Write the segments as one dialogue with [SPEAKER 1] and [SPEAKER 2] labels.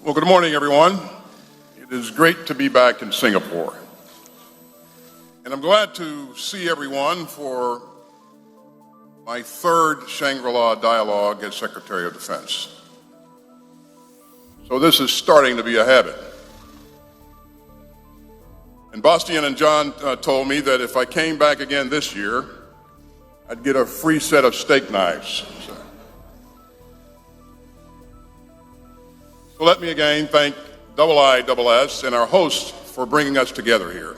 [SPEAKER 1] Well, good morning, everyone. It is great to be back in Singapore. And I'm glad to see everyone for my third Shangri-La dialogue as Secretary of Defense. So this is starting to be a habit. And Bastian and John told me that if I came back again this year, I'd get a free set of steak knives. So let me again thank IISS and our host for bringing us together here.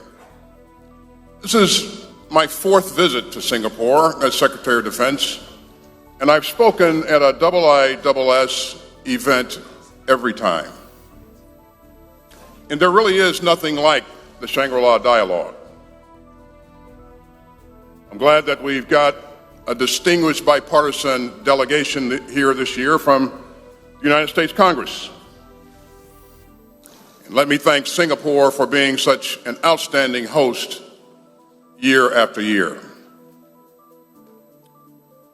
[SPEAKER 1] This is my fourth visit to Singapore as Secretary of Defense, and I've spoken at a IISS event every time. And there really is nothing like the Shangri-La Dialogue. I'm glad that we've got a distinguished bipartisan delegation here this year from the United States Congress. And let me thank Singapore for being such an outstanding host year after year.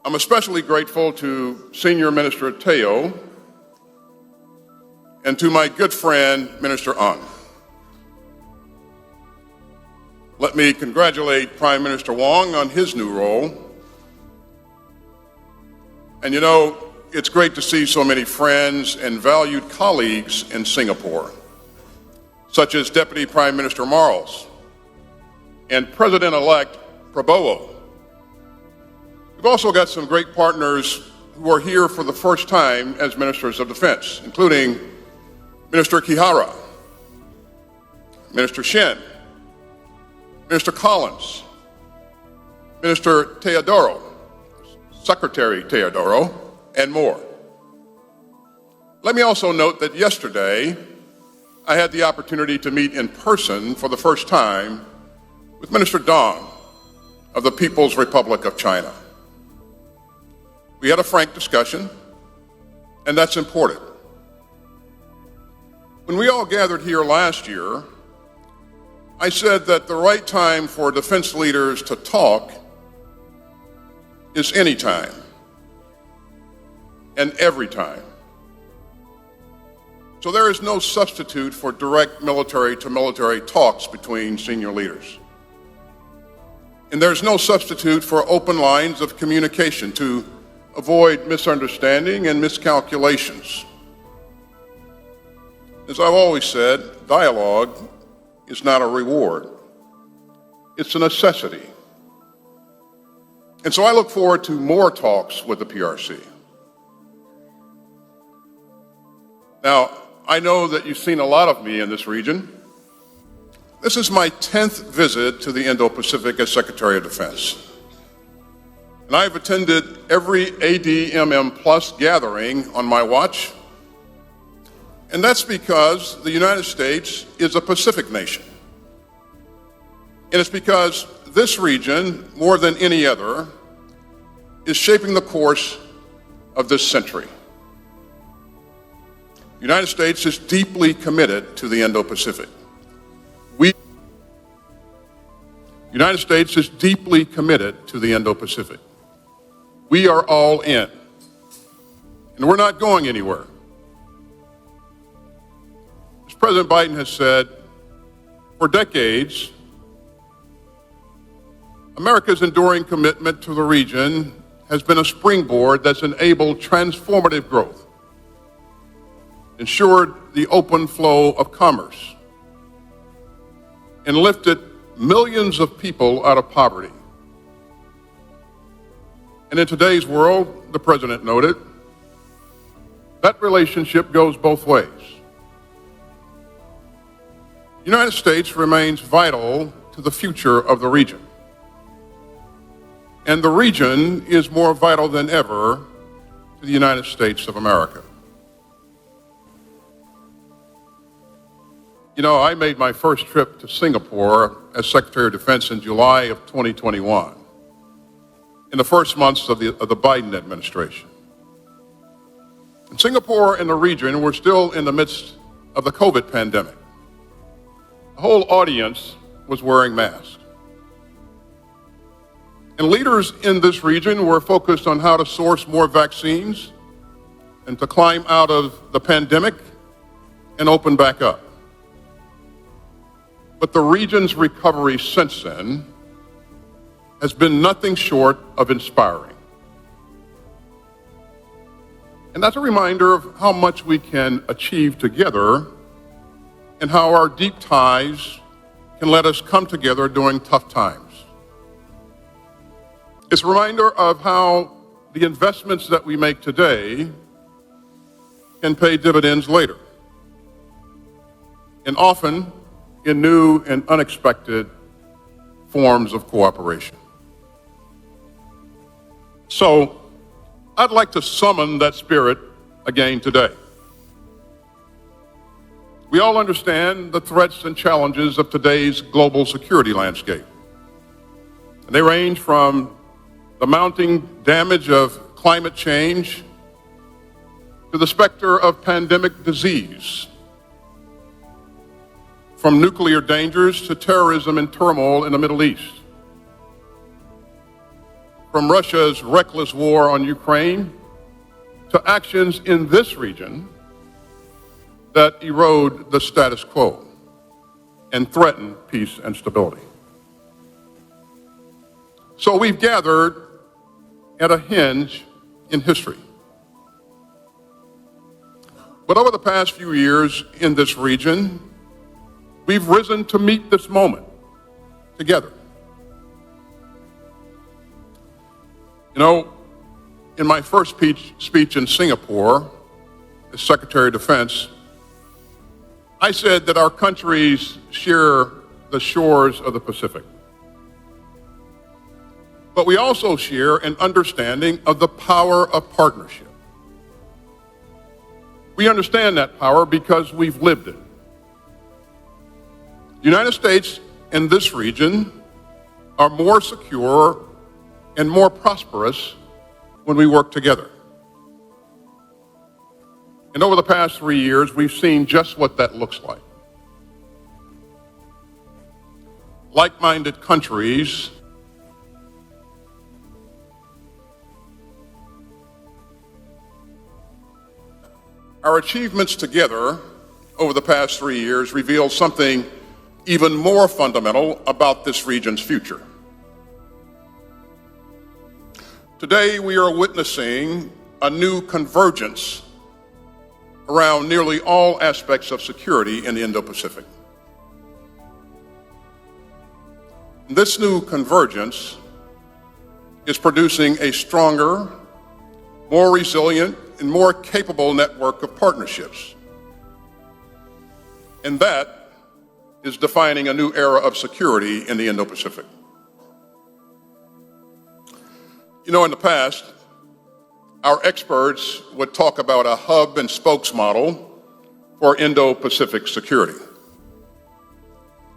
[SPEAKER 1] I'm especially grateful to Senior Minister Teo and to my good friend, Minister Ang. Let me congratulate Prime Minister Wong on his new role. And you know, it's great to see so many friends and valued colleagues in Singapore, such as Deputy Prime Minister Marles and President-elect Prabowo. We've also got some great partners who are here for the first time as Ministers of Defense, including Minister Kihara, Minister Shen, Minister Collins, Minister Teodoro, Secretary Teodoro, and more. Let me also note that yesterday, I had the opportunity to meet in person for the first time with Minister Dong of the People's Republic of China. We had a frank discussion, and that's important. When we all gathered here last year, I said that the right time for defense leaders to talk is any time and every time. So there is no substitute for direct military-to-military talks between senior leaders. And there's no substitute for open lines of communication to avoid misunderstanding and miscalculations. As I've always said, dialogue is not a reward. It's a necessity. And so I look forward to more talks with the PRC. Now, I know that you've seen a lot of me in this region. This is my 10th visit to the Indo-Pacific as Secretary of Defense. And I've attended every ADMM Plus gathering on my watch. And that's because the United States is a Pacific nation. And it's because this region, more than any other, is shaping the course of this century. The United States is deeply committed to the Indo-Pacific. The United States is deeply committed to the Indo-Pacific. We are all in, and we're not going anywhere. As President Biden has said, for decades, America's enduring commitment to the region has been a springboard that's enabled transformative growth, ensured the open flow of commerce, and lifted millions of people out of poverty. And in today's world, the President noted, that relationship goes both ways. The United States remains vital to the future of the region. And the region is more vital than ever to the United States of America. You know, I made my first trip to Singapore as Secretary of Defense in July of 2021, in the first months of the Biden administration. And Singapore and the region were still in the midst of the COVID pandemic. The whole audience was wearing masks. And leaders in this region were focused on how to source more vaccines and to climb out of the pandemic and open back up. But the region's recovery since then has been nothing short of inspiring. And that's a reminder of how much we can achieve together and how our deep ties can let us come together during tough times. It's a reminder of how the investments that we make today can pay dividends later, and often in new and unexpected forms of cooperation. So, I'd like to summon that spirit again today. We all understand the threats and challenges of today's global security landscape. And they range from the mounting damage of climate change to the specter of pandemic disease, from nuclear dangers to terrorism and turmoil in the Middle East, from Russia's reckless war on Ukraine to actions in this region that erode the status quo and threaten peace and stability. So we've gathered at a hinge in history. But over the past few years in this region, we've risen to meet this moment together. You know, in my first speech in Singapore as Secretary of Defense, I said that our countries share the shores of the Pacific. But we also share an understanding of the power of partnership. We understand that power because we've lived it. The United States and this region are more secure and more prosperous when we work together. And over the past 3 years, we've seen just what that looks like. Like-minded countries our achievements together over the past 3 years reveal something even more fundamental about this region's future. Today, we are witnessing a new convergence around nearly all aspects of security in the Indo-Pacific. This new convergence is producing a stronger, more resilient, and more capable network of partnerships. And that is defining a new era of security in the Indo-Pacific. You know, in the past, our experts would talk about a hub and spokes model for Indo-Pacific security.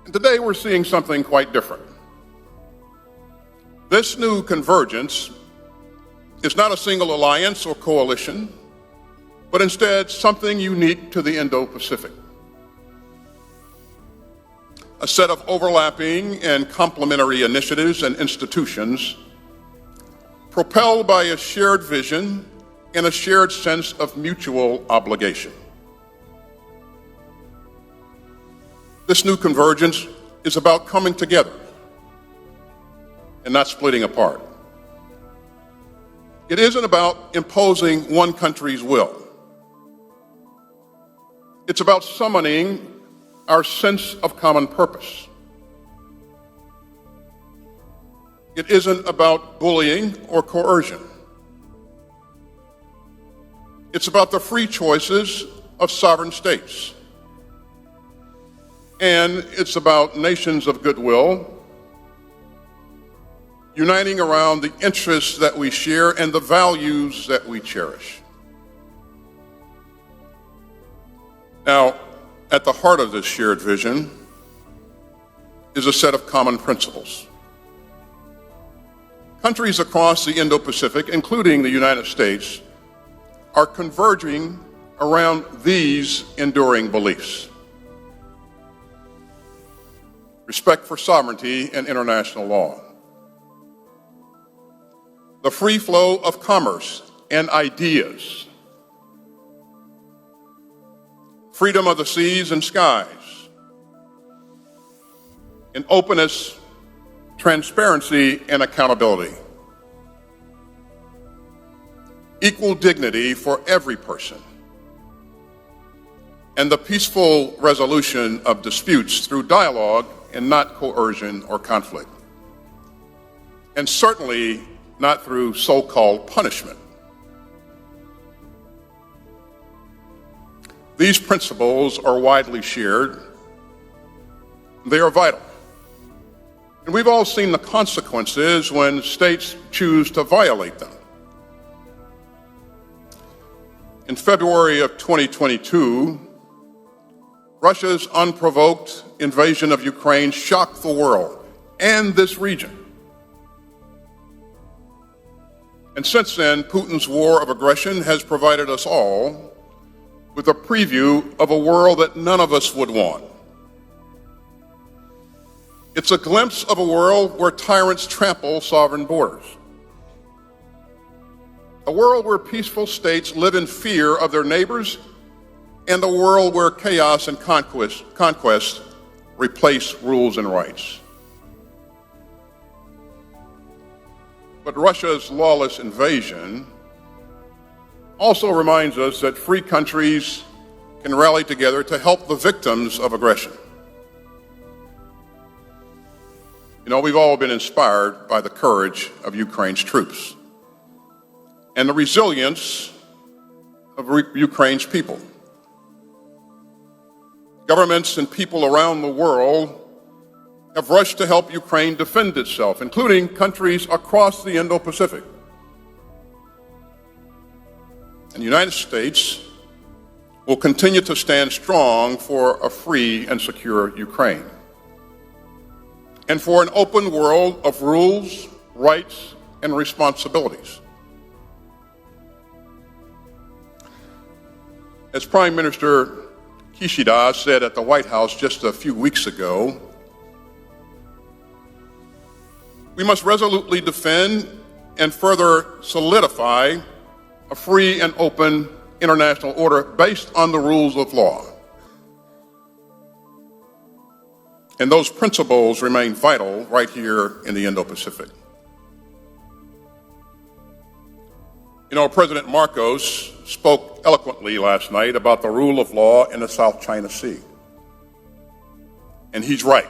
[SPEAKER 1] And today we're seeing something quite different. This new convergence is not a single alliance or coalition, but instead something unique to the Indo-Pacific. A set of overlapping and complementary initiatives and institutions propelled by a shared vision and a shared sense of mutual obligation. This new convergence is about coming together and not splitting apart. It isn't about imposing one country's will. It's about summoning our sense of common purpose. It isn't about bullying or coercion. It's about the free choices of sovereign states. And it's about nations of goodwill uniting around the interests that we share and the values that we cherish. Now, at the heart of this shared vision is a set of common principles. Countries across the Indo-Pacific, including the United States, are converging around these enduring beliefs: respect for sovereignty and international law, the free flow of commerce and ideas, freedom of the seas and skies, in openness, transparency, and accountability, equal dignity for every person, and the peaceful resolution of disputes through dialogue and not coercion or conflict, and certainly not through so-called punishment. These principles are widely shared. They are vital. And we've all seen the consequences when states choose to violate them. In February of 2022, Russia's unprovoked invasion of Ukraine shocked the world and this region. And since then, Putin's war of aggression has provided us all with a preview of a world that none of us would want. It's a glimpse of a world where tyrants trample sovereign borders. A world where peaceful states live in fear of their neighbors, and a world where chaos and conquest replace rules and rights. But Russia's lawless invasion also reminds us that free countries can rally together to help the victims of aggression. You know, we've all been inspired by the courage of Ukraine's troops and the resilience of Ukraine's people. Governments and people around the world have rushed to help Ukraine defend itself, including countries across the Indo-Pacific. And the United States will continue to stand strong for a free and secure Ukraine, and for an open world of rules, rights, and responsibilities. As Prime Minister Kishida said at the White House just a few weeks ago, we must resolutely defend and further solidify a free and open international order based on the rules of law. And those principles remain vital right here in the Indo-Pacific. You know, President Marcos spoke eloquently last night about the rule of law in the South China Sea. And he's right.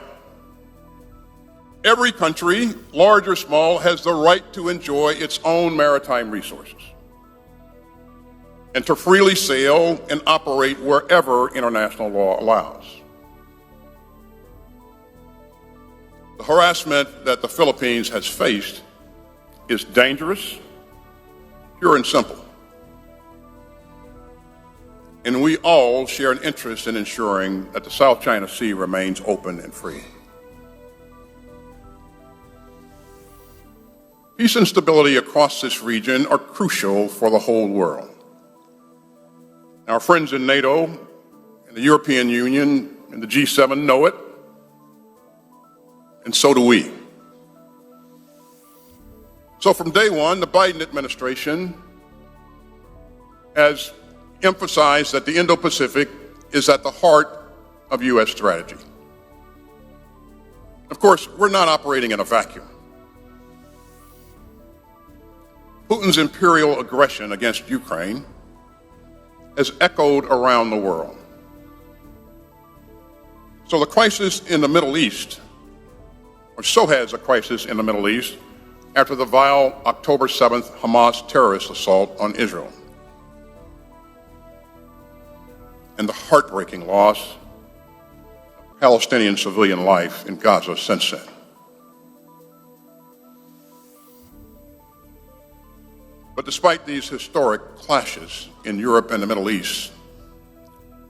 [SPEAKER 1] Every country, large or small, has the right to enjoy its own maritime resources and to freely sail and operate wherever international law allows. The harassment that the Philippines has faced is dangerous, pure and simple. And we all share an interest in ensuring that the South China Sea remains open and free. Peace and stability across this region are crucial for the whole world. Our friends in NATO and the European Union and the G7 know it, and so do we. So from day one, the Biden administration has emphasized that the Indo-Pacific is at the heart of U.S. strategy. Of course, we're not operating in a vacuum. Putin's imperial aggression against Ukraine has echoed around the world. So the crisis in the Middle East, or so has a crisis in the Middle East, after the vile October 7th Hamas terrorist assault on Israel, and the heartbreaking loss of Palestinian civilian life in Gaza since then. But despite these historic clashes in Europe and the Middle East,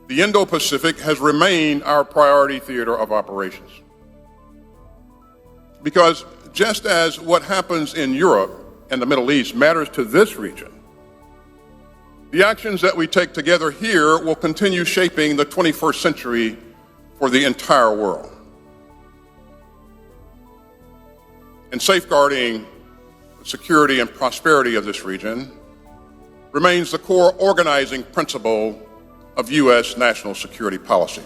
[SPEAKER 1] the Indo-Pacific has remained our priority theater of operations. Because just as what happens in Europe and the Middle East matters to this region, the actions that we take together here will continue shaping the 21st century for the entire world. And safeguarding the security and prosperity of this region remains the core organizing principle of U.S. national security policy.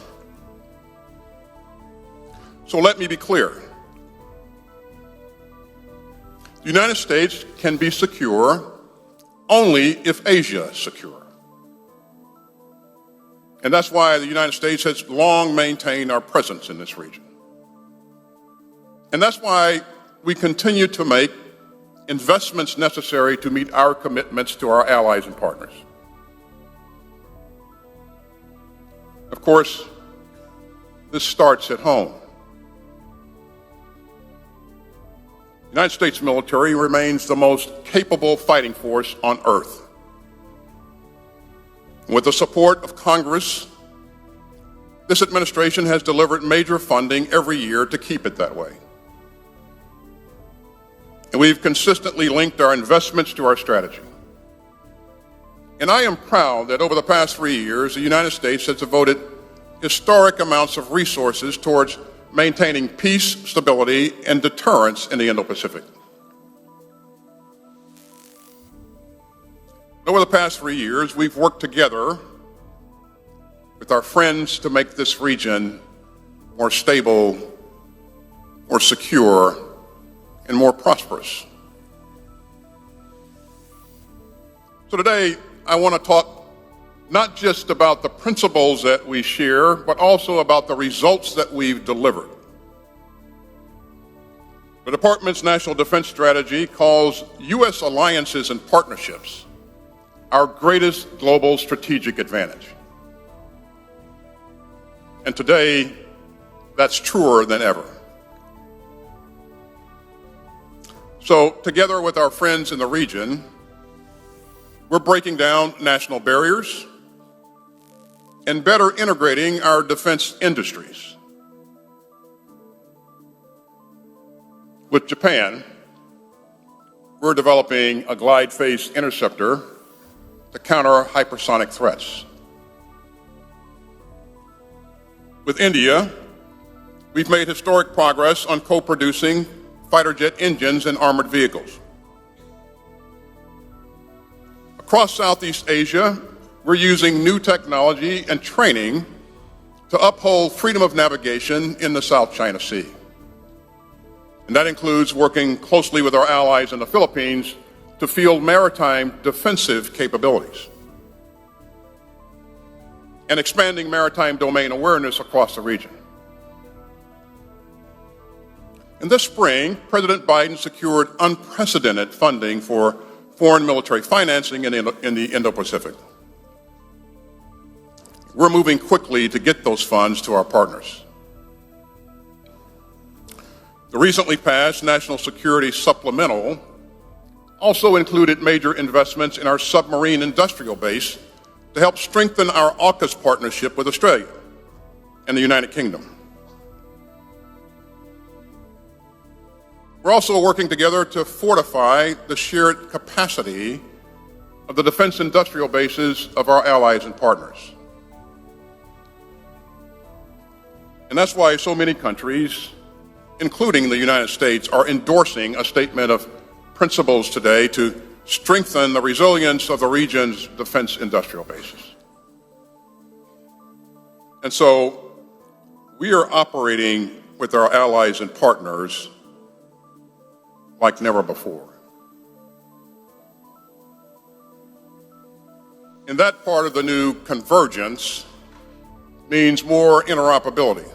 [SPEAKER 1] So let me be clear. The United States can be secure only if Asia is secure. And that's why the United States has long maintained our presence in this region. And that's why we continue to make investments necessary to meet our commitments to our allies and partners. Of course, this starts at home. The United States military remains the most capable fighting force on earth. With the support of Congress, this administration has delivered major funding every year to keep it that way. And we've consistently linked our investments to our strategy. And I am proud that over the past 3 years, the United States has devoted historic amounts of resources towards maintaining peace, stability, and deterrence in the Indo-Pacific. Over the past 3 years, we've worked together with our friends to make this region more stable, more secure, and more prosperous. So today, I want to talk not just about the principles that we share, but also about the results that we've delivered. The Department's National Defense Strategy calls U.S. alliances and partnerships our greatest global strategic advantage. And today, that's truer than ever. So, together with our friends in the region, we're breaking down national barriers and better integrating our defense industries. With Japan, we're developing a glide-phase interceptor to counter hypersonic threats. With India, we've made historic progress on co-producing fighter jet engines and armored vehicles. Across Southeast Asia, we're using new technology and training to uphold freedom of navigation in the South China Sea. And that includes working closely with our allies in the Philippines to field maritime defensive capabilities and expanding maritime domain awareness across the region. And this spring, President Biden secured unprecedented funding for foreign military financing in the Indo-Pacific. We're moving quickly to get those funds to our partners. The recently passed National Security Supplemental also included major investments in our submarine industrial base to help strengthen our AUKUS partnership with Australia and the United Kingdom. We're also working together to fortify the shared capacity of the defense industrial bases of our allies and partners. And that's why so many countries, including the United States, are endorsing a statement of principles today to strengthen the resilience of the region's defense industrial bases. And so we are operating with our allies and partners like never before. And that part of the new convergence means more interoperability,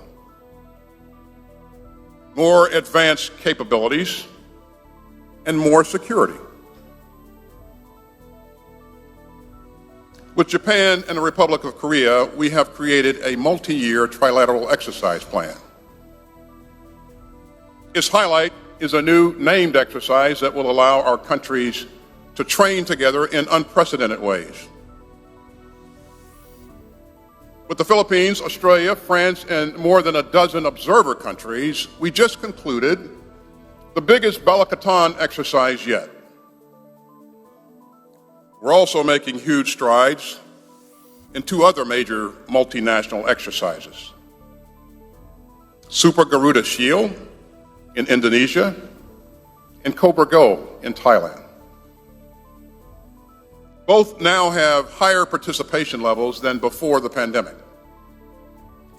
[SPEAKER 1] more advanced capabilities, and more security. With Japan and the Republic of Korea, we have created a multi-year trilateral exercise plan. Its highlight is a new named exercise that will allow our countries to train together in unprecedented ways. With the Philippines, Australia, France, and more than a dozen observer countries, we just concluded the biggest Balakatan exercise yet. We're also making huge strides in two other major multinational exercises. Super Garuda Shield in Indonesia and Cobra Go in Thailand. Both now have higher participation levels than before the pandemic,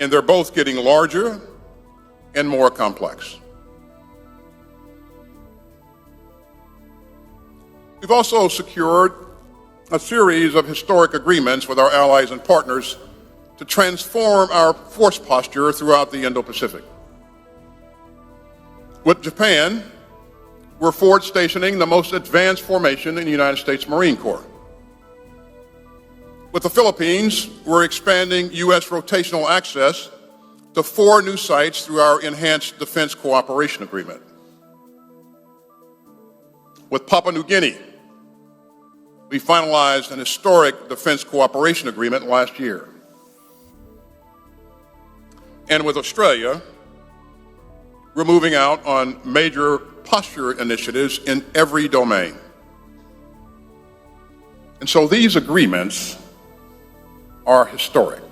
[SPEAKER 1] and they're both getting larger and more complex. We've also secured a series of historic agreements with our allies and partners to transform our force posture throughout the Indo-Pacific. With Japan, we're forward stationing the most advanced formation in the United States Marine Corps. With the Philippines, we're expanding U.S. rotational access to 4 new sites through our enhanced defense cooperation agreement. With Papua New Guinea, we finalized an historic defense cooperation agreement last year. And with Australia, we're moving out on major posture initiatives in every domain. And so these agreements are historic.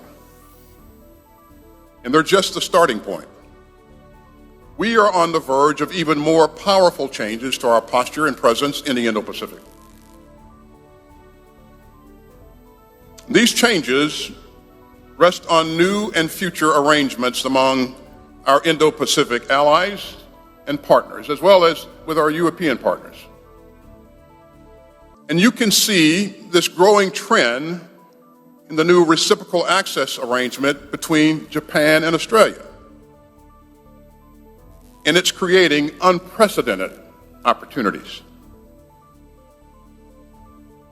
[SPEAKER 1] And they're just the starting point. We are on the verge of even more powerful changes to our posture and presence in the Indo-Pacific. These changes rest on new and future arrangements among our Indo-Pacific allies and partners, as well as with our European partners. And you can see this growing trend in the new reciprocal access arrangement between Japan and Australia. And it's creating unprecedented opportunities.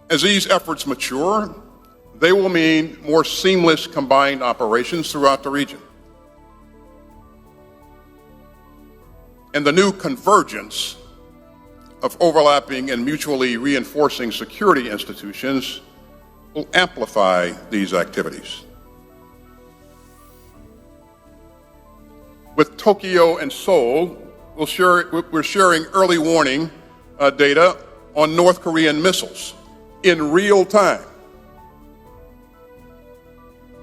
[SPEAKER 1] As these efforts mature, they will mean more seamless combined operations throughout the region. And the new convergence of overlapping and mutually reinforcing security institutions will amplify these activities. With Tokyo and Seoul, we're sharing early warning data on North Korean missiles in real time.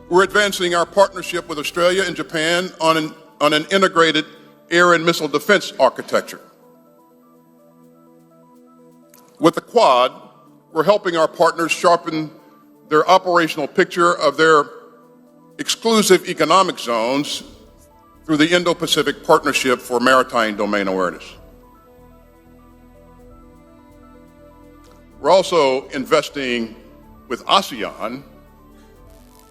[SPEAKER 1] We're advancing our partnership with Australia and Japan on an integrated air and missile defense architecture. With the Quad, we're helping our partners sharpen their operational picture of their exclusive economic zones through the Indo-Pacific Partnership for Maritime Domain Awareness. We're also investing with ASEAN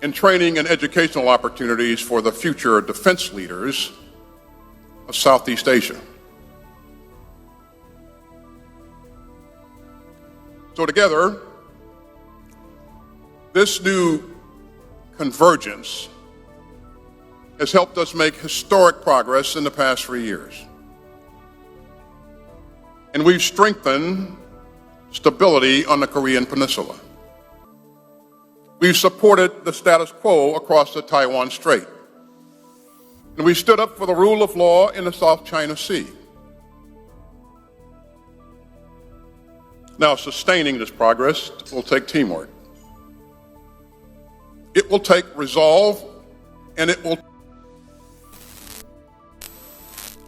[SPEAKER 1] in training and educational opportunities for the future defense leaders of Southeast Asia. So together, this new convergence has helped us make historic progress in the past 3 years. And we've strengthened stability on the Korean Peninsula. We've supported the status quo across the Taiwan Strait. And we stood up for the rule of law in the South China Sea. Now, sustaining this progress will take teamwork. It will take resolve, and it will.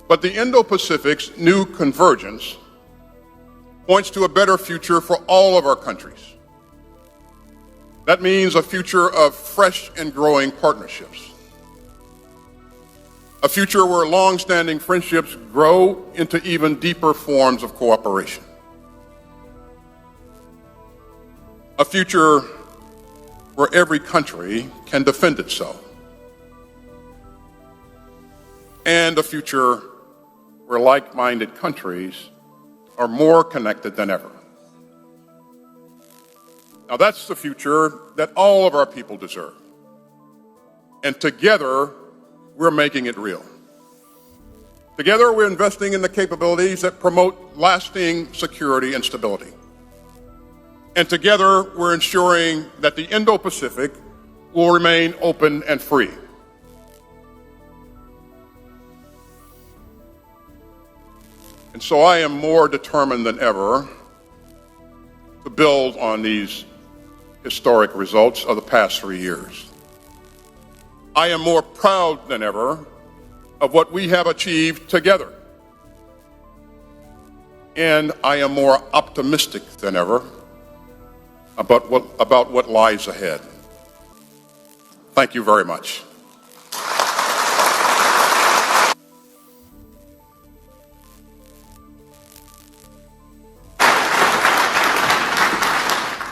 [SPEAKER 1] But the Indo-Pacific's new convergence points to a better future for all of our countries. That means a future of fresh and growing partnerships. A future where long-standing friendships grow into even deeper forms of cooperation. A future where every country can defend itself. And a future where like-minded countries are more connected than ever. Now that's the future that all of our people deserve. And together, we're making it real. Together, we're investing in the capabilities that promote lasting security and stability. And together, we're ensuring that the Indo-Pacific will remain open and free. And so I am more determined than ever to build on these historic results of the past 3 years. I am more proud than ever of what we have achieved together. And I am more optimistic than ever about what lies ahead. Thank you very much.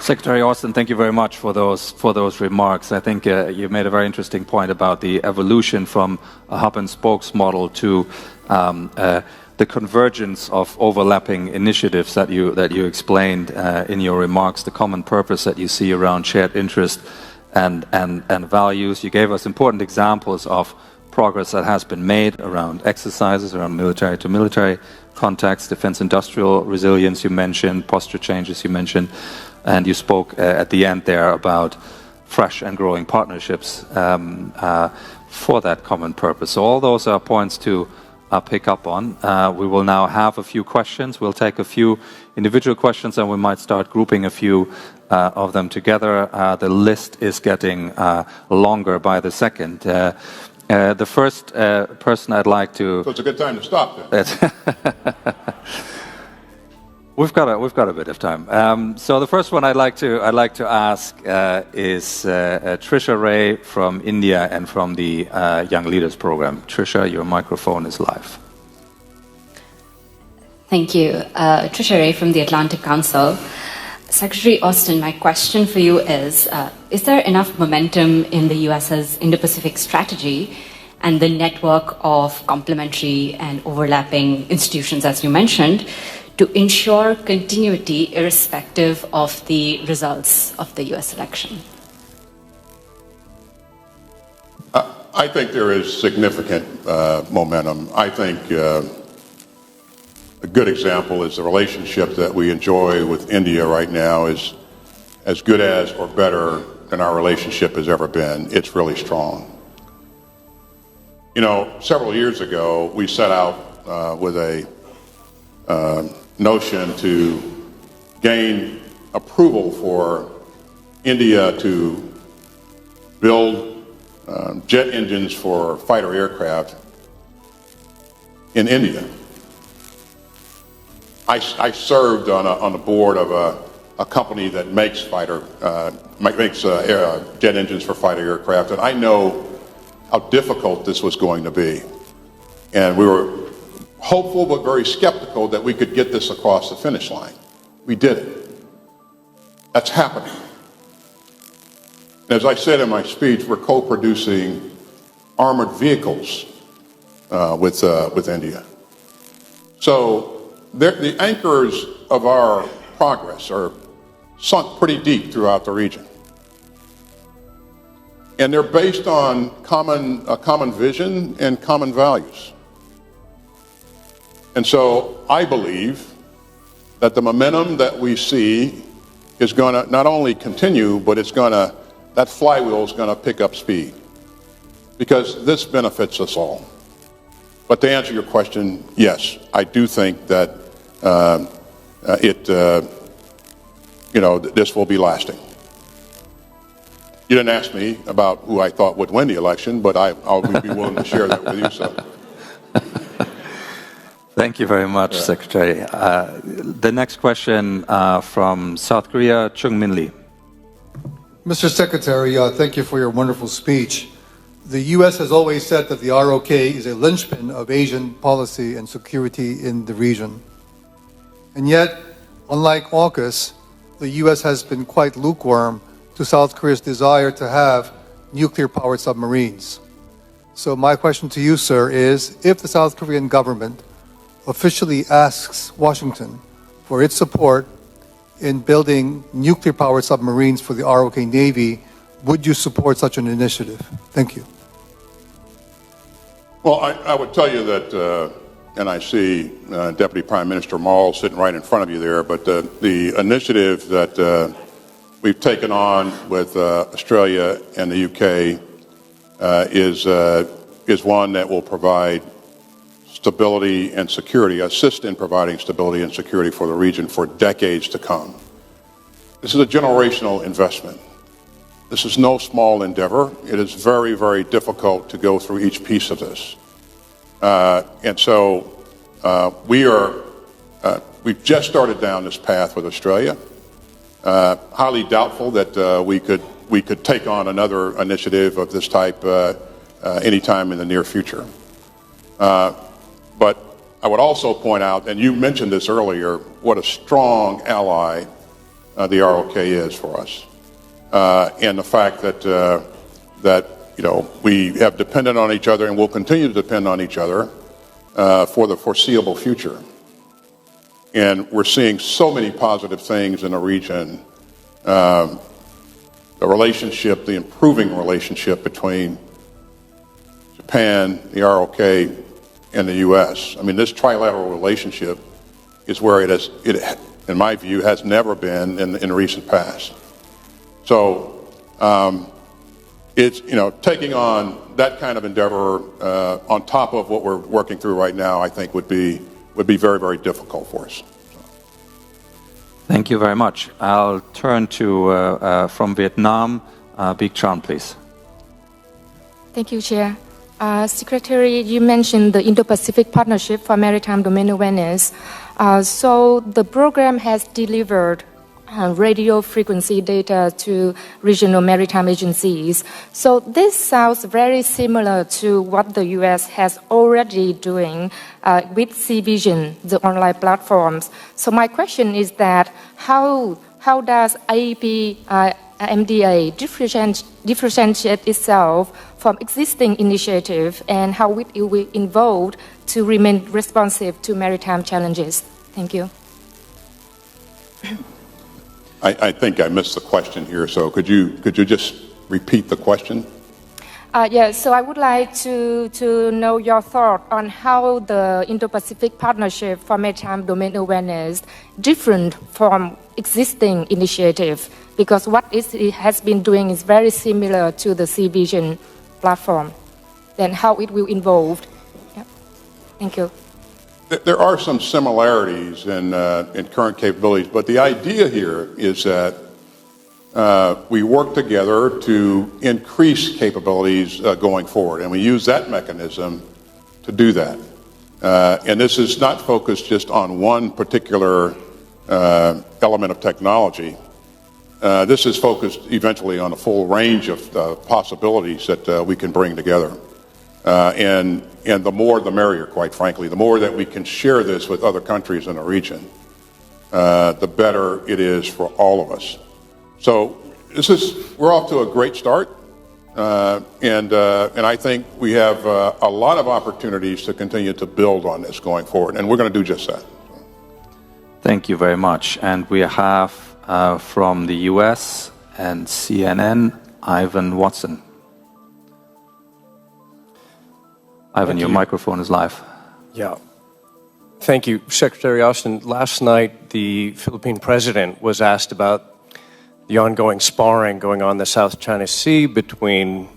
[SPEAKER 2] Secretary Austin, thank you very much for those remarks. I think you made a very interesting point about the evolution from a hub and spokes model to the convergence of overlapping initiatives that you explained in your remarks, the common purpose that you see around shared interest and values. You gave us important examples of progress that has been made around exercises, around military to military contacts, defense industrial resilience you mentioned, posture changes you mentioned. And you spoke at the end there about fresh and growing partnerships for that common purpose. So all those are points to pick up on. We will now have a few questions. We'll take a few individual questions and we might start grouping a few of them together. The list is getting longer by the second. The first person I'd like to...
[SPEAKER 1] So it's a good time to stop then.
[SPEAKER 2] We've got a bit of time. So the first one I'd like to ask is Trisha Ray from India and from the Young Leaders Program. Trisha, your microphone is live.
[SPEAKER 3] Thank you. Trisha Ray from the Atlantic Council. Secretary Austin, my question for you is there enough momentum in the US's Indo-Pacific strategy and the network of complementary and overlapping institutions, as you mentioned, to ensure continuity irrespective of the results of the US election?
[SPEAKER 1] I think there is significant momentum. I think a good example is the relationship that we enjoy with India right now is as good as or better than our relationship has ever been. It's really strong. You know, several years ago, we set out with a notion to gain approval for India to build jet engines for fighter aircraft in India. I served on the board of a company that makes jet engines for fighter aircraft, and I know how difficult this was going to be. And we were hopeful but very skeptical that we could get this across the finish line. We did it. That's happening. As I said in my speech, we're co-producing armored vehicles with India. So the anchors of our progress are sunk pretty deep throughout the region. And they're based on a common vision and common values. And so I believe that the momentum that we see is going to not only continue, but that flywheel is going to pick up speed, because this benefits us all. But to answer your question, yes, I do think that this will be lasting. You didn't ask me about who I thought would win the election, but I'll be willing to share that with you. So.
[SPEAKER 2] Thank you very much, Secretary. The next question from South Korea, Chung Min Lee.
[SPEAKER 4] Mr. Secretary, thank you for your wonderful speech. The U.S. has always said that the ROK is a linchpin of Asian policy and security in the region. And yet, unlike AUKUS, the U.S. has been quite lukewarm to South Korea's desire to have nuclear-powered submarines. So my question to you, sir, is if the South Korean government officially asks Washington for its support in building nuclear-powered submarines for the ROK Navy, would you support such an initiative? Thank you.
[SPEAKER 1] Well, I would tell you that, and I see Deputy Prime Minister Maul sitting right in front of you there, but the initiative that we've taken on with Australia and the UK is one that will provide stability and security, assist in providing stability and security for the region for decades to come. This is a generational investment. This is no small endeavor. It is very, very difficult to go through each piece of this. And so we've just started down this path with Australia. highly doubtful that we could take on another initiative of this type anytime in the near future. But I would also point out, and you mentioned this earlier, what a strong ally the ROK is for us, and the fact that we have depended on each other and will continue to depend on each other for the foreseeable future. And we're seeing so many positive things in the region. The relationship, the improving relationship between Japan, the ROK, and the U.S. I mean, this trilateral relationship is where it, in my view, has never been in recent past. So it's, taking on that kind of endeavor on top of what we're working through right now, I think would be very, very difficult for us.
[SPEAKER 2] Thank you very much. I'll turn to, from Vietnam, Big Chan, please.
[SPEAKER 5] Thank you, Chair. Secretary, you mentioned the Indo-Pacific Partnership for Maritime Domain Awareness. So the program has delivered radio frequency data to regional maritime agencies. So this sounds very similar to what the U.S. has already doing with CVision, the online platforms. So my question is that how does IEP MDA differentiate itself from existing initiative, and how will it be involved to remain responsive to maritime challenges? Thank you.
[SPEAKER 1] I think I missed the question here, so could you just repeat the question?
[SPEAKER 5] Yes, so I would like to know your thought on how the Indo-Pacific Partnership for Maritime Domain Awareness different from existing initiative, because what it has been doing is very similar to the CVision platform. Then how it will evolve? Yeah. Thank you.
[SPEAKER 1] There are some similarities in current capabilities, but the idea here is that we work together to increase capabilities going forward, and we use that mechanism to do that. And this is not focused just on one particular element of technology. This is focused eventually on a full range of possibilities that we can bring together. And the more the merrier, quite frankly. The more that we can share this with other countries in the region, the better it is for all of us. So we're off to a great start, and I think we have a lot of opportunities to continue to build on this going forward, and we're going to do just that.
[SPEAKER 2] Thank you very much. And we have from the US and CNN, Ivan Watson. Ivan, your microphone is live.
[SPEAKER 6] Yeah. Thank you, Secretary Austin. Last night, the Philippine president was asked about the ongoing sparring going on in the South China Sea between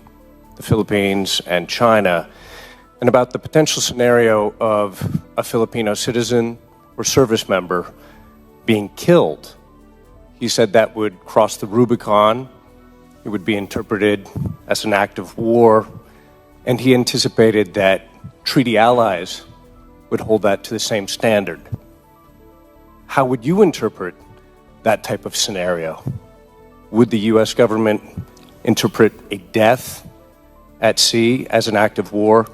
[SPEAKER 6] the Philippines and China, and about the potential scenario of a Filipino citizen or service member being killed. He said that would cross the Rubicon. It would be interpreted as an act of war. And he anticipated that treaty allies would hold that to the same standard. How would you interpret that type of scenario? Would the U.S. government interpret a death at sea as an act of war?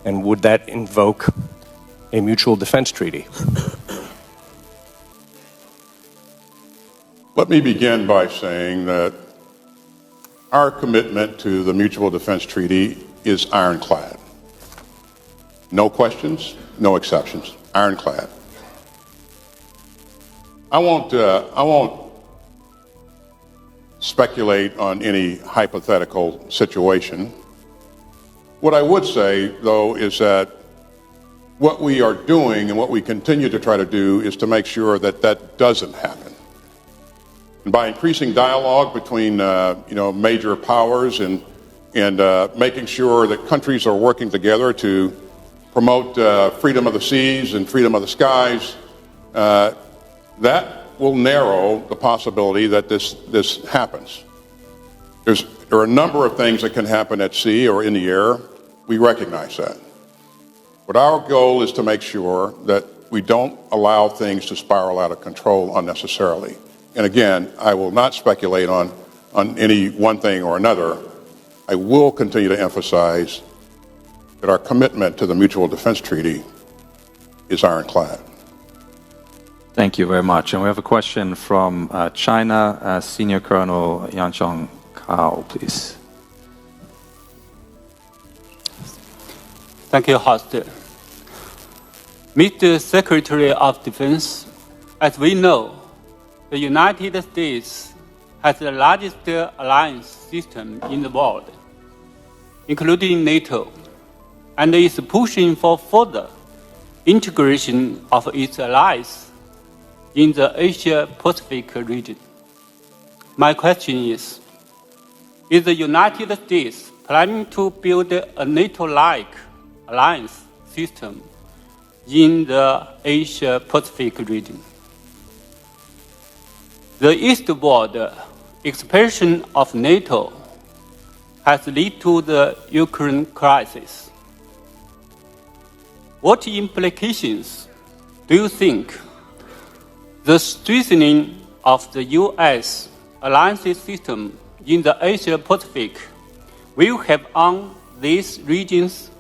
[SPEAKER 6] And would that invoke a mutual defense treaty?
[SPEAKER 1] Let me begin by saying that our commitment to the Mutual Defense Treaty is ironclad. No questions, no exceptions. Ironclad. I won't speculate on any hypothetical situation. What I would say, though, is that what we are doing and what we continue to try to do is to make sure that that doesn't happen. And by increasing dialogue between major powers and making sure that countries are working together to promote freedom of the seas and freedom of the skies, that will narrow the possibility that this happens. There are a number of things that can happen at sea or in the air. We recognize that. But our goal is to make sure that we don't allow things to spiral out of control unnecessarily. and again, I will not speculate on any one thing or another. I will continue to emphasize that our commitment to the Mutual Defense Treaty is ironclad.
[SPEAKER 2] Thank you very much. And we have a question from China, Senior Colonel Yanchong Kao, please.
[SPEAKER 7] Thank you, host. Mr. Secretary of Defense, as we know, the United States has the largest alliance system in the world, including NATO, and is pushing for further integration of its allies in the Asia-Pacific region. My question is the United States planning to build a NATO-like alliance system in the Asia-Pacific region? The eastward expansion of NATO has led to the Ukraine crisis. What implications do you think the strengthening of the U.S. alliance system in the Asia-Pacific will have on this region's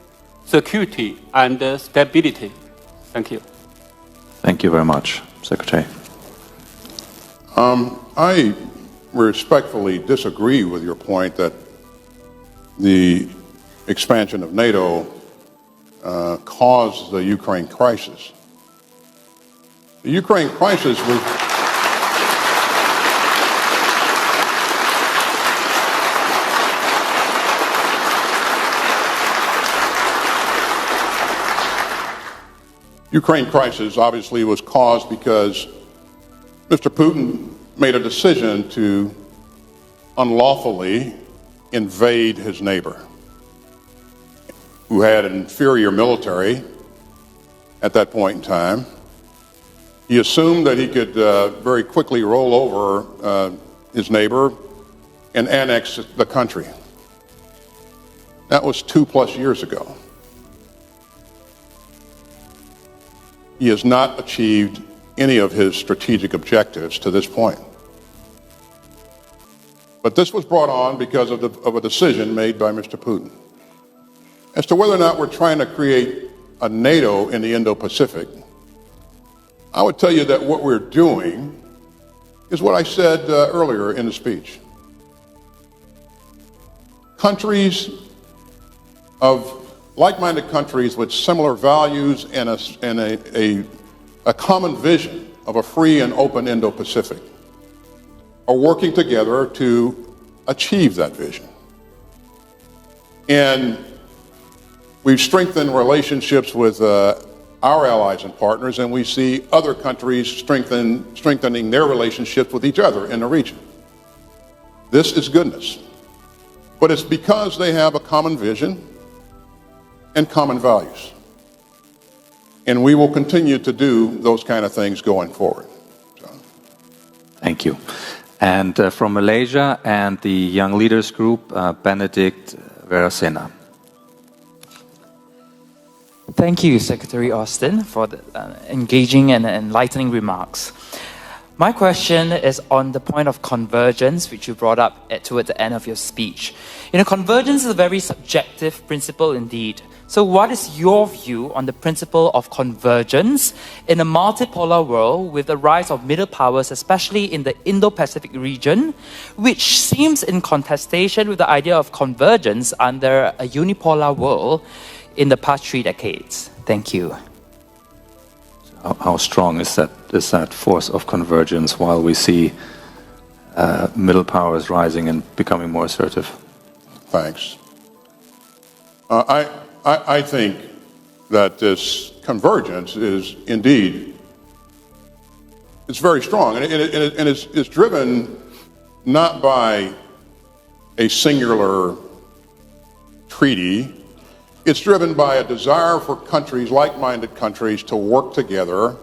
[SPEAKER 7] security and stability? Thank you.
[SPEAKER 2] Thank you very much, Secretary.
[SPEAKER 1] I respectfully disagree with your point that the expansion of NATO caused the Ukraine crisis. The Ukraine crisis was... Ukraine crisis obviously was caused because Mr. Putin made a decision to unlawfully invade his neighbor, who had an inferior military at that point in time. He assumed that he could very quickly roll over his neighbor and annex the country. That was 2+ years ago. He has not achieved any of his strategic objectives to this point. But this was brought on because of a decision made by Mr. Putin. As to whether or not we're trying to create a NATO in the Indo-Pacific, I would tell you that what we're doing is what I said earlier in the speech. Countries of like-minded countries with similar values and a common vision of a free and open Indo-Pacific are working together to achieve that vision. And we've strengthened relationships with our allies and partners, and we see other countries strengthening their relationships with each other in the region. This is goodness. But it's because they have a common vision and common values. And we will continue to do those kind of things going forward. So.
[SPEAKER 2] Thank you. And from Malaysia and the Young Leaders Group, Benedict Verasena.
[SPEAKER 8] Thank you, Secretary Austin, for the engaging and enlightening remarks. My question is on the point of convergence, which you brought up toward the end of your speech. Convergence is a very subjective principle indeed. So what is your view on the principle of convergence in a multipolar world with the rise of middle powers, especially in the Indo-Pacific region, which seems in contestation with the idea of convergence under a unipolar world in the past 3 decades? Thank you.
[SPEAKER 2] How strong is that force of convergence while we see middle powers rising and becoming more assertive?
[SPEAKER 1] Thanks. I think that this convergence is indeed, it's very strong, and it's driven not by a singular treaty. It's driven by a desire for countries, like-minded countries, to work together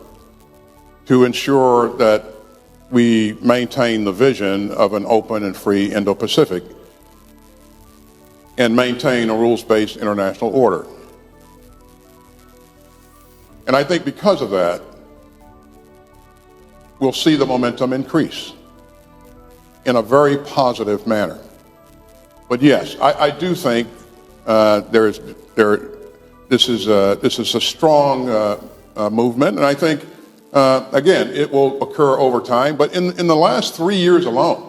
[SPEAKER 1] to ensure that we maintain the vision of an open and free Indo-Pacific and maintain a rules-based international order. And I think because of that, we'll see the momentum increase. in a very positive manner. But yes, I do think this is a strong movement, and I think again it will occur over time. But in the last 3 years alone,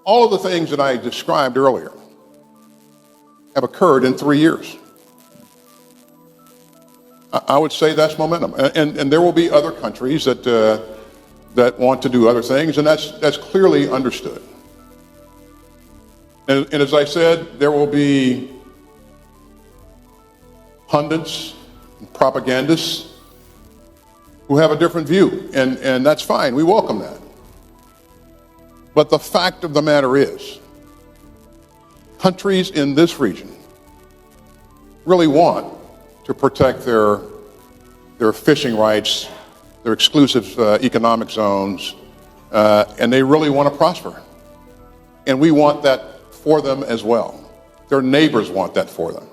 [SPEAKER 1] all of the things that I described earlier have occurred in 3 years. I would say that's momentum, and there will be other countries that want to do other things, and that's clearly understood. And as I said, there will be pundits, and propagandists who have a different view, and that's fine. We welcome that. But the fact of the matter is, countries in this region really want to protect their fishing rights, their exclusive economic zones, and they really want to prosper. And we want that for them as well. Their neighbors want that for them.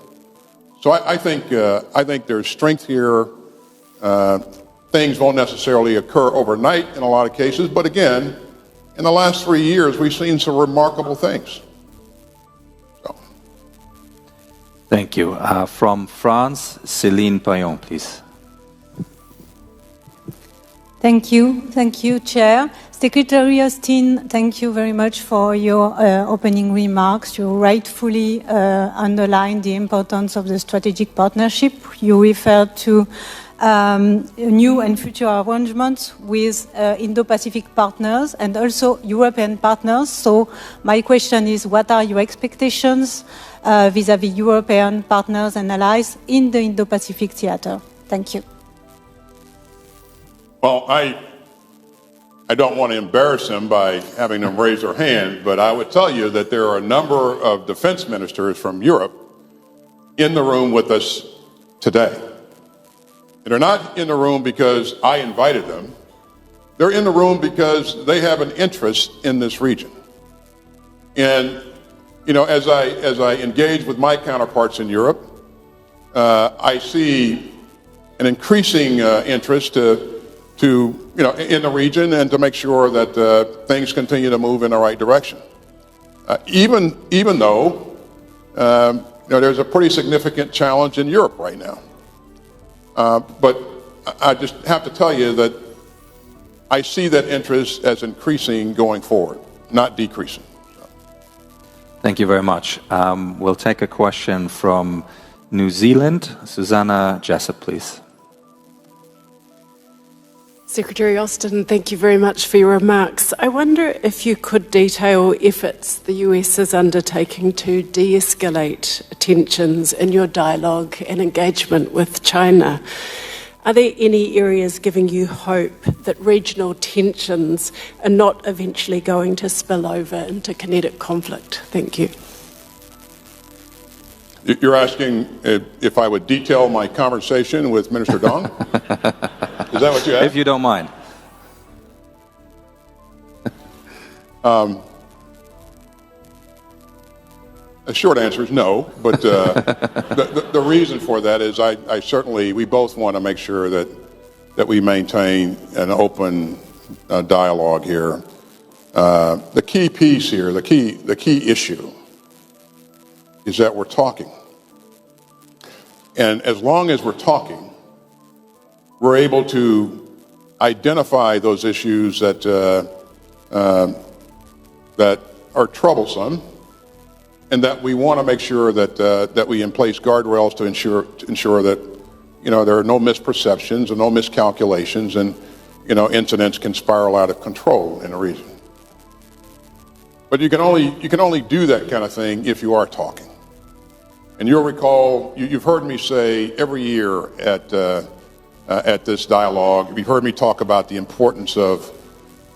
[SPEAKER 1] So I think there's strength here. Things won't necessarily occur overnight in a lot of cases, but again, in the last 3 years, we've seen some remarkable things. So.
[SPEAKER 2] Thank you. From France, Céline Payon, please.
[SPEAKER 9] Thank you, Chair. Secretary Austin, thank you very much for your opening remarks. You rightfully underlined the importance of the strategic partnership. You referred to new and future arrangements with Indo-Pacific partners and also European partners. So my question is, what are your expectations vis-à-vis European partners and allies in the Indo-Pacific theater? Thank you.
[SPEAKER 1] Well, I don't want to embarrass them by having them raise their hand, but I would tell you that there are a number of defense ministers from Europe in the room with us today. And they're not in the room because I invited them. They're in the room because they have an interest in this region. And, you know, as I engage with my counterparts in Europe, I see an increasing interest to in the region and to make sure that things continue to move in the right direction. Even though there's a pretty significant challenge in Europe right now. But I just have to tell you that I see that interest as increasing going forward, not decreasing.
[SPEAKER 2] Thank you very much. We'll take a question from New Zealand. Susanna Jessup, please.
[SPEAKER 10] Secretary Austin, thank you very much for your remarks. I wonder if you could detail efforts the US is undertaking to de-escalate tensions in your dialogue and engagement with China. Are there any areas giving you hope that regional tensions are not eventually going to spill over into kinetic conflict? Thank you.
[SPEAKER 1] You're asking if I would detail my conversation with Minister Dong? Is that what you asked?
[SPEAKER 2] If you don't mind.
[SPEAKER 1] The short answer is no, but the reason for that is I certainly, we both want to make sure that we maintain an open dialogue here. The key piece here, the key issue is that we're talking. And as long as we're talking, we're able to identify those issues that are troublesome, and that we want to make sure that we in place guardrails to ensure that there are no misperceptions and no miscalculations, and incidents can spiral out of control in a region. But you can only do that kind of thing if you are talking. And you'll recall, you've heard me say every year at this dialogue, you've heard me talk about the importance of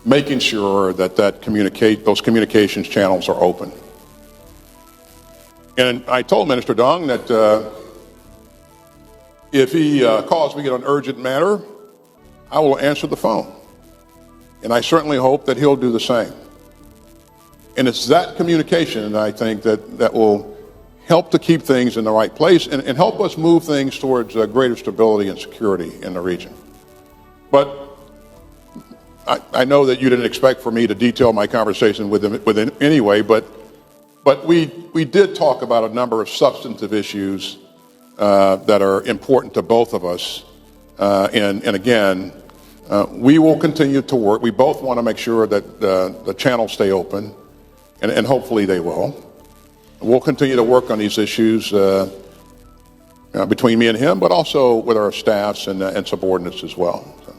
[SPEAKER 1] making sure that those communications channels are open. And I told Minister Dong that if he calls me on an urgent matter, I will answer the phone. And I certainly hope that he'll do the same. And it's that communication, I think, that will help to keep things in the right place and help us move things towards greater stability and security in the region. But I know that you didn't expect for me to detail my conversation with him anyway, but we did talk about a number of substantive issues that are important to both of us. And again, we will continue to work. We both want to make sure that the channels stay open, and hopefully they will. We'll continue to work on these issues between me and him, but also with our staffs and subordinates as well. So.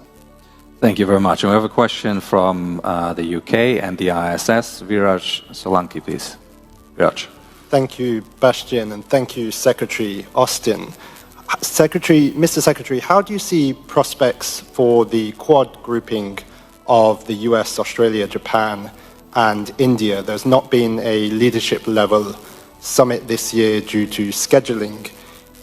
[SPEAKER 2] Thank you very much. And we have a question from the UK and the ISS. Viraj Solanki, please. Viraj.
[SPEAKER 11] Thank you, Bastian, and thank you, Secretary Austin. Mr. Secretary, how do you see prospects for the Quad grouping of the US, Australia, Japan, and India? There's not been a leadership level summit this year due to scheduling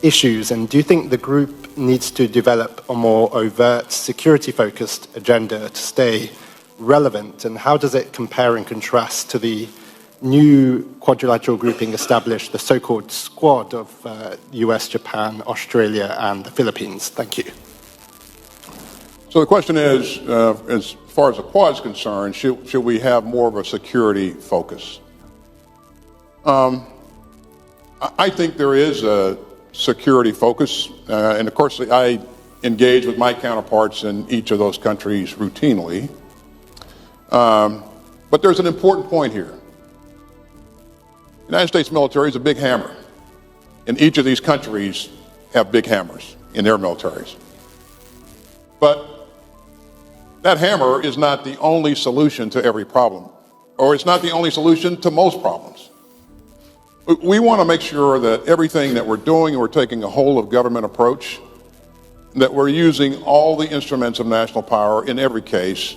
[SPEAKER 11] issues, and do you think the group needs to develop a more overt security-focused agenda to stay relevant, and how does it compare and contrast to the new quadrilateral grouping established, the so-called Squad of US, Japan, Australia, and the Philippines? Thank you.
[SPEAKER 1] So the question is, as far as the Quad is concerned, should we have more of a security focus? I think there is a security focus, and of course I engage with my counterparts in each of those countries routinely. But there's an important point here. The United States military is a big hammer, and each of these countries have big hammers in their militaries. But that hammer is not the only solution to every problem, or it's not the only solution to most problems. We want to make sure that everything that we're doing, we're taking a whole of government approach, that we're using all the instruments of national power in every case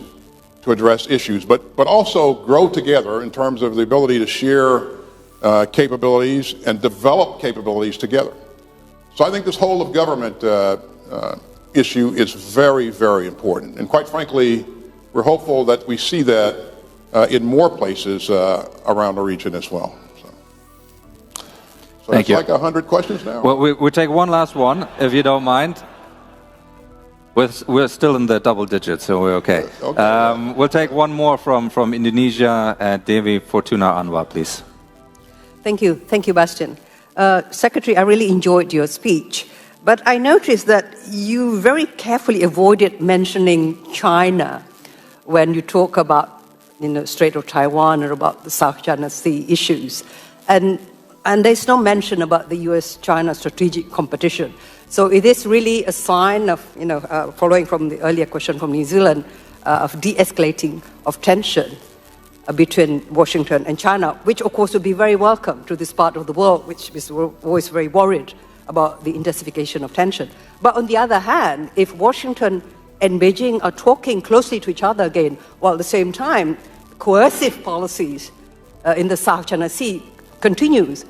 [SPEAKER 1] to address issues, but also grow together in terms of the ability to share capabilities and develop capabilities together. So I think this whole of government issue is very, very important. And quite frankly, we're hopeful that we see that in more places around the region as well. So
[SPEAKER 2] Thank you.
[SPEAKER 1] Like 100 questions now?
[SPEAKER 2] Well, we'll take one last one, if you don't mind. We're still in the double digits, so we're okay.
[SPEAKER 1] Okay.
[SPEAKER 2] We'll take one more from Indonesia. Devi Fortuna Anwar, please.
[SPEAKER 12] Thank you, Bastian. Secretary, I really enjoyed your speech, but I noticed that you very carefully avoided mentioning China when you talk about, Strait of Taiwan or about the South China Sea issues, and there's no mention about the U.S.-China strategic competition. So it is really a sign of, following from the earlier question from New Zealand, of de-escalating of tension between Washington and China, which of course would be very welcome to this part of the world, which is always very worried about the intensification of tension. But on the other hand, if Washington and Beijing are talking closely to each other again, while at the same time coercive policies in the South China Sea continues,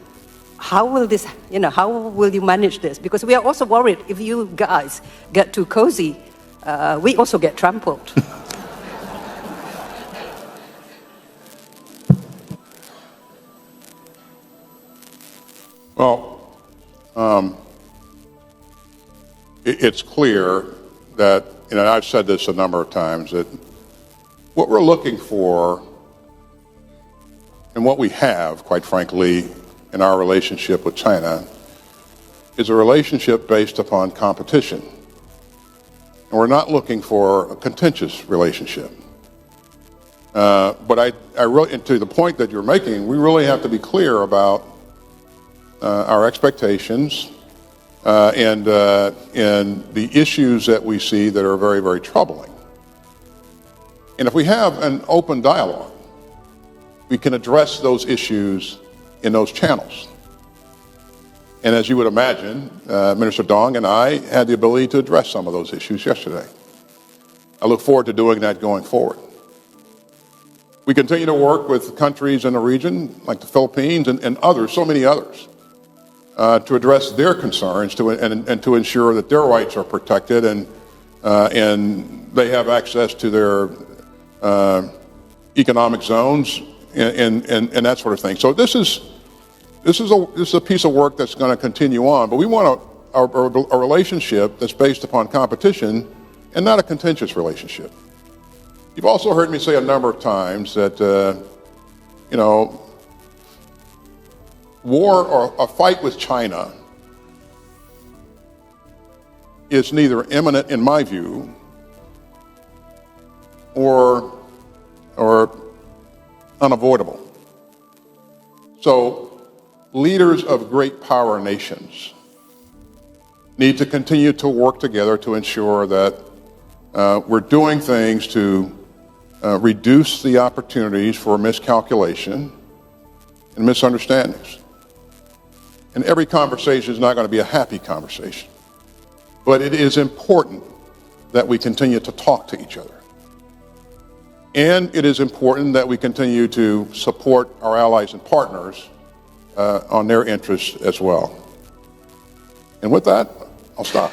[SPEAKER 12] how will this, how will you manage this? Because we are also worried if you guys get too cozy, we also get trampled.
[SPEAKER 1] Well, it's clear that, I've said this a number of times, that what we're looking for and what we have, quite frankly, in our relationship with China is a relationship based upon competition. And we're not looking for a contentious relationship. But I really, and to the point that you're making, we really have to be clear about our expectations and the issues that we see that are very, very troubling. And if we have an open dialogue, we can address those issues in those channels. And as you would imagine, Minister Dong and I had the ability to address some of those issues yesterday. I look forward to doing that going forward. We continue to work with countries in the region, like the Philippines and others, so many others, to address their concerns and to ensure that their rights are protected and they have access to their economic zones and that sort of thing. So this is a piece of work that's going to continue on, but we want a relationship that's based upon competition and not a contentious relationship. You've also heard me say a number of times that, you know, war or a fight with China is neither imminent, in my view, or unavoidable. So leaders of great power nations need to continue to work together to ensure that we're doing things to reduce the opportunities for miscalculation and misunderstandings. And every conversation is not going to be a happy conversation, but it is important that we continue to talk to each other. And it is important that we continue to support our allies and partners on their interests as well. And with that, I'll stop.